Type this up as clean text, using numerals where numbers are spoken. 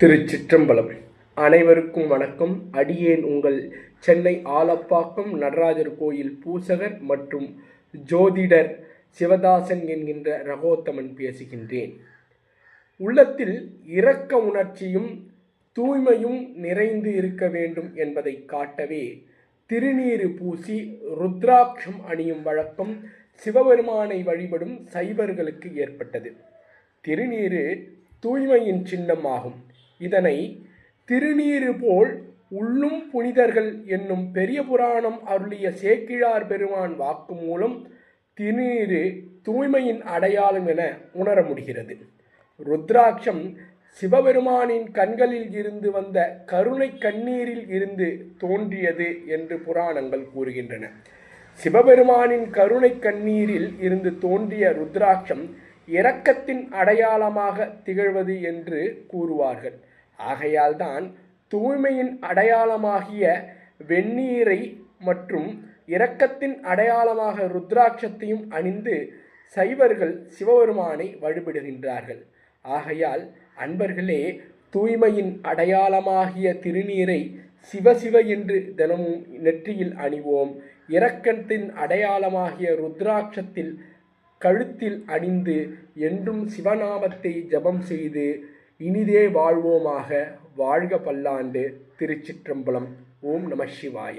திருச்சிற்றம்பலம். அனைவருக்கும் வணக்கம். அடியேன் உங்கள் சென்னை ஆலப்பாக்கம் நடராஜர் கோயில் பூசகர் மற்றும் ஜோதிடர் சிவதாசன் என்கின்ற ரகோத்தமன் பேசுகின்றேன். உள்ளத்தில் இரக்க உணர்ச்சியும் தூய்மையும் நிறைந்து இருக்க வேண்டும் என்பதை காட்டவே திருநீறு பூசி ருத்ராட்சம் அணியும் வழக்கம் சிவபெருமானை வழிபடும் சைவர்களுக்கு ஏற்பட்டது. திருநீறு தூய்மையின் சின்னமாகும். இதனை திருநீறு போல் உள்ளும் புனிதர்கள் என்னும் பெரிய புராணம் அருளிய சேக்கிழார் பெருமான் வாக்கு மூலம் திருநீறு தூய்மையின் அடையாளம் என உணர முடிகிறது. ருத்ராட்சம் சிவபெருமானின் கண்களில் இருந்து வந்த கருணை கண்ணீரில் இருந்து தோன்றியது என்று புராணங்கள் கூறுகின்றன. சிவபெருமானின் கருணை கண்ணீரில் இருந்து தோன்றிய ருத்ராட்சம் இரக்கத்தின் அடையாளமாக திகழ்வது என்று கூறுவார்கள். ஆகையால் தான் தூய்மையின் அடையாளமாகிய வெந்நீரை மற்றும் இரக்கத்தின் அடையாளமாக ருத்ராட்சத்தையும் அணிந்து சைவர்கள் சிவபெருமானை வழிபடுகின்றார்கள். ஆகையால் அன்பர்களே, தூய்மையின் அடையாளமாகிய திருநீரை சிவசிவ என்று தினமும் நெற்றியில் அணிவோம். இரக்கத்தின் அடையாளமாகிய ருத்ராட்சத்தில் கழுத்தில் அணிந்து என்றும் சிவநாமத்தை ஜபம் செய்து இனிதே வாழ்வோமாக. வாழ்க பல்லாண்டு. திருச்சிற்றம்பலம். ஓம் நம சிவாய.